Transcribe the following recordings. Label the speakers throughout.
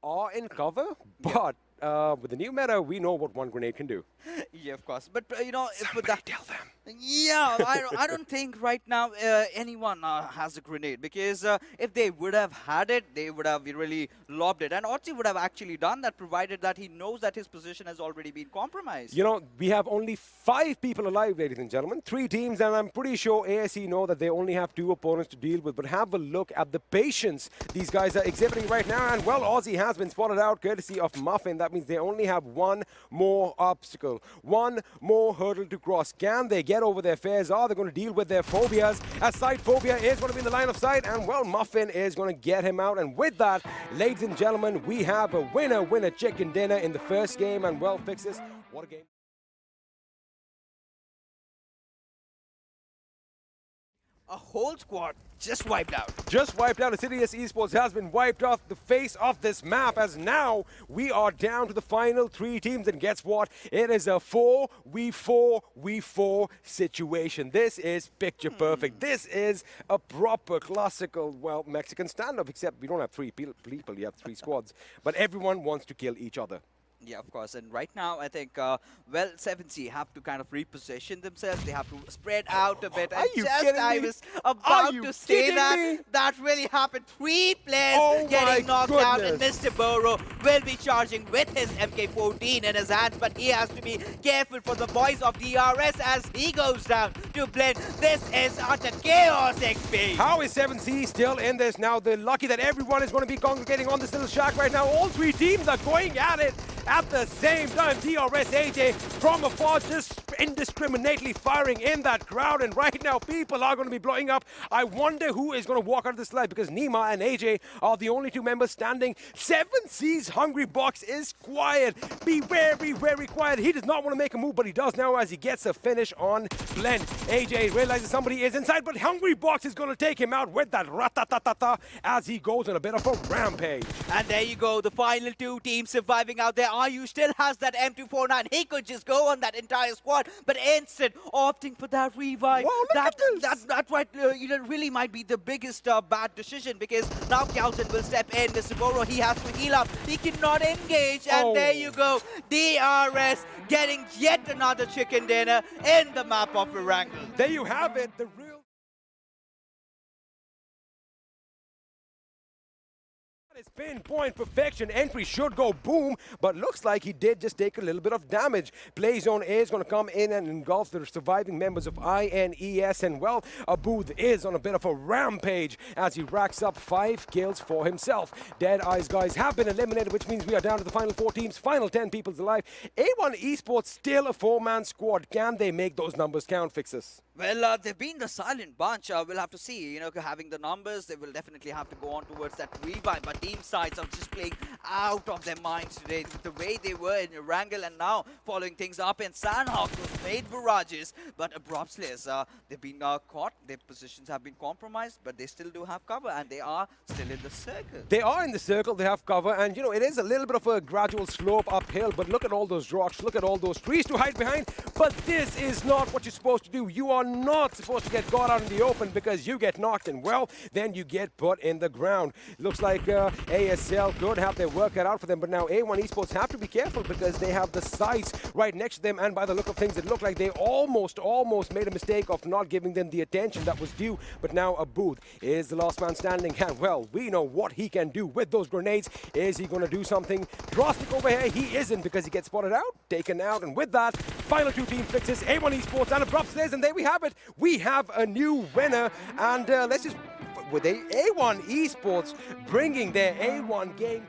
Speaker 1: well, are in cover, but with the new meta, we know what one grenade can do.
Speaker 2: Yeah, of course. But you know, for
Speaker 1: Somebody
Speaker 2: that,
Speaker 1: tell them.
Speaker 2: yeah, I don't think right now anyone has a grenade, because if they would have had it, they would have really lobbed it. And Otzi would have actually done that, provided that he knows that his position has already been compromised.
Speaker 1: You know, we have only 5 people alive, ladies and gentlemen. 3 teams, and I'm pretty sure ASE know that they only have 2 opponents to deal with. But have a look at the patience these guys are exhibiting right now. And, well, Aussie has been spotted out courtesy of Muffin. That means they only have one more obstacle, one more hurdle to cross. Can they get over their fears? Are they going to deal with their phobias? As sight phobia is going to be in the line of sight, and, well, Muffin is going to get him out. And with that, ladies and gentlemen, we have a winner chicken dinner in the first game. And, well, Fixes, what a game.
Speaker 2: A whole squad just wiped out.
Speaker 1: Just wiped out. CZxHIGHVOLTAGE has been wiped off the face of this map, as now we are down to the final 3 teams. And guess what? It is a 4v4 situation. This is picture perfect. This is a proper classical, well, Mexican standoff, except we don't have 3 people, you have 3 squads. But everyone wants to kill each other.
Speaker 2: Yeah, of course. And right now, I think, well, 7C have to kind of reposition themselves. They have to spread out a bit.
Speaker 1: Are
Speaker 2: And
Speaker 1: you
Speaker 2: just
Speaker 1: kidding
Speaker 2: I
Speaker 1: me?
Speaker 2: was about to say that.
Speaker 1: Me?
Speaker 2: That really happened. 3 players getting knocked out, and Mr. Burrow will be charging with his MK14 in his hands, but he has to be careful for the boys of DRS as he goes down to blend. This is utter chaos, XP.
Speaker 1: How is 7C still in this now? They're lucky that everyone is going to be congregating on this little shack right now. All 3 teams are going at it at the same time. DRSGAMING from afar, just indiscriminately firing in that crowd, and right now people are going to be blowing up. I wonder who is going to walk out of this live, because Nima and AJ are the only 2 members standing. 7C's Hungry Box is quiet. Be very, very quiet. He does not want to make a move, but he does now as he gets a finish on Blend. AJ realizes somebody is inside, but Hungry Box is going to take him out with that ratatatata as he goes on a bit of a rampage.
Speaker 2: And there you go, the final 2 teams surviving out there. RU still has that M249. He could just go on that entire squad, but instead opting for that revive.
Speaker 1: Wow,
Speaker 2: that right, you know, really might be the biggest bad decision, because now Galton will step in. Mr. Burrow, he has to heal up. He cannot engage, and there you go. DRS getting yet another chicken dinner in the map of Erangel.
Speaker 1: There you have it, the real... It's pinpoint perfection. Entry should go boom, but looks like he did just take a little bit of damage. Play Zone A is going to come in and engulf the surviving members of INES, and, well, Abooth is on a bit of a rampage as he racks up 5 kills for himself. Dead Eyes guys have been eliminated, which means we are down to the final 4 teams, final 10 people alive. A1 Esports still a 4-man squad. Can they make those numbers count, Fixes?
Speaker 2: Well, they've been the silent bunch. We'll have to see. You know, having the numbers, they will definitely have to go on towards that revive. But team sides are just playing out of their minds today. The way they were in Erangel, and now following things up in Sandhawk, those made barrages. But Abrupt Slayers, they've been caught. Their positions have been compromised, but they still do have cover, and they are still in the circle.
Speaker 1: They are in the circle. They have cover, and, you know, it is a little bit of a gradual slope uphill. But look at all those rocks. Look at all those trees to hide behind. But this is not what you're supposed to do. You are not supposed to get caught out in the open, because you get knocked, and, well, then you get put in the ground. Looks like ASL could have their work cut out for them, but now A1 Esports have to be careful, because they have the sights right next to them, and by the look of things, it looked like they almost made a mistake of not giving them the attention that was due. But now Abooth is the last man standing, and, well, we know what he can do with those grenades. Is he going to do something drastic over here? He isn't, because he gets spotted out, taken out, and with that, final 2 team Fixes, A1 Esports and Abrupt Slayers, and there we have it. We have a new winner, and let's just, with A1 Esports bringing their A1 game.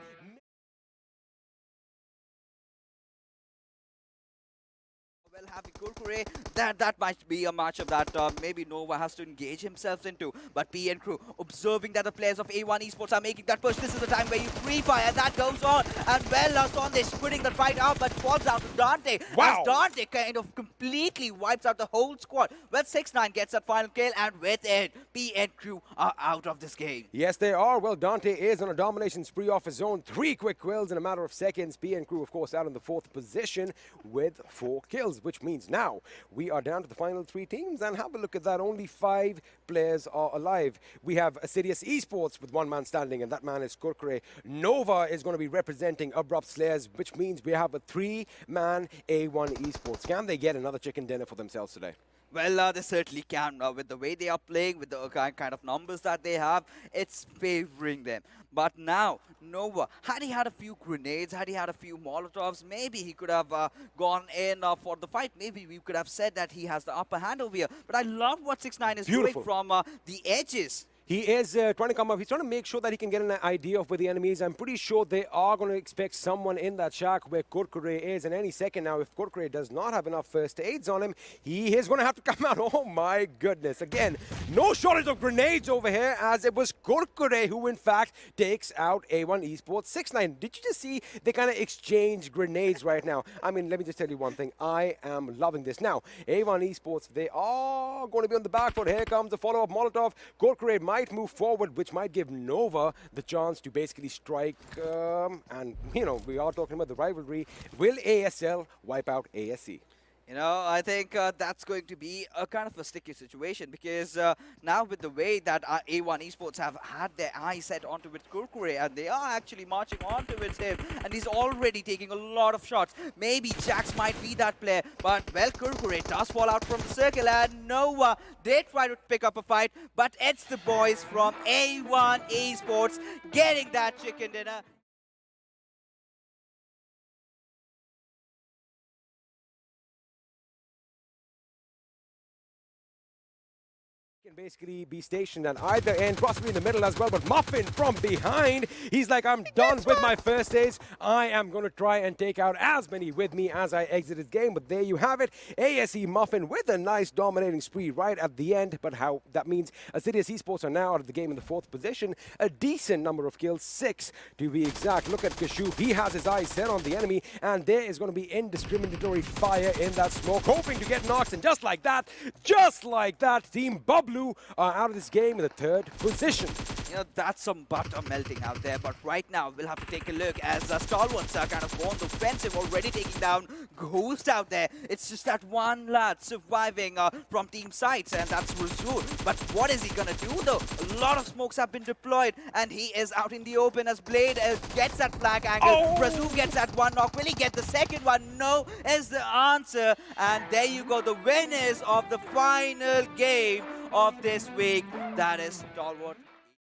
Speaker 2: Well, having Kurkure, that might be a matchup that maybe Nova has to engage himself into. But P and crew observing that the players of A1 Esports are making that push. This is the time where you free fire, and that goes on. And well, Sondish putting the fight out, but falls out to Dante.
Speaker 1: Wow.
Speaker 2: As Dante kind of completely wipes out the whole squad. Well, 6ix9ine gets that final kill, and with it, PN crew are out of this game.
Speaker 1: Yes, they are. Well, Dante is on a domination spree off his own. 3 quick kills in a matter of seconds. PN crew, of course, out in the 4th position with 4 kills, which means now we are down to the final 3 teams. And have a look at that. Only 5 players are alive. We have CZxHIGHVOLTAGE with 1 man standing, and that man is Kurkure. Nova is going to be representing Abrupt Slayers, which means we have a 3-man A1 esports. Can they get another chicken dinner for themselves today?
Speaker 2: Well, they certainly can. With the way they are playing, with the kind of numbers that they have, it's favoring them. But now, Nova, had he had a few grenades, had he had a few Molotovs, maybe he could have gone in for the fight. Maybe we could have said that he has the upper hand over here. But I love what 6ix9ine is doing from the edges.
Speaker 1: He is trying to come up. He's trying to make sure that he can get an idea of where the enemy is. I'm pretty sure they are going to expect someone in that shack where Kurkure is. And any second now, if Kurkure does not have enough first aids on him, he is going to have to come out. Oh, my goodness. Again, no shortage of grenades over here, as it was Kurkure who, in fact, takes out A1 Esports. 6ix9ine, did you just see they kind of exchange grenades right now? I mean, let me just tell you one thing. I am loving this. Now, A1 Esports, they are going to be on the back foot. Here comes the follow-up Molotov. Kurkure might move forward, which might give Nova the chance to basically strike. And, you know, we are talking about the rivalry. Will ASL wipe out ASE?
Speaker 2: You know, I think that's going to be a kind of a sticky situation, because now with the way that A1 Esports have had their eyes set onto with Kurkure, and they are actually marching on towards him, and he's already taking a lot of shots. Maybe Jax might be that player, but, well, Kurkure does fall out from the circle, and Nova did try to pick up a fight, but it's the boys from A1 Esports getting that chicken dinner.
Speaker 1: Can basically be stationed at either end, possibly in the middle as well, but Muffin from behind, he's like, I'm done with my first aids. I am going to try and take out as many with me as I exit this game, but there you have it. ASE Muffin with a nice dominating spree right at the end, but how that means CZxHIGHVOLTAGE are now out of the game in the 4th position. A decent number of kills, 6 to be exact. Look at Kashu, he has his eyes set on the enemy, and there is going to be indiscriminatory fire in that smoke, hoping to get knocks, and just like that, Team Bubblue are out of this game in the 3rd position.
Speaker 2: You know, that's some butter melting out there, but right now we'll have to take a look as Stalwarts are kind of on the offensive, already taking down Ghost out there. It's just that one lad surviving from team sides, and that's Razul. But what is he gonna do though? A lot of smokes have been deployed, and he is out in the open as Blade gets that flank angle.
Speaker 1: Oh!
Speaker 2: Razul gets that one knock. Will he get the second one? No is the answer. And there you go, the winners of the final game of this week. That is Stalwart.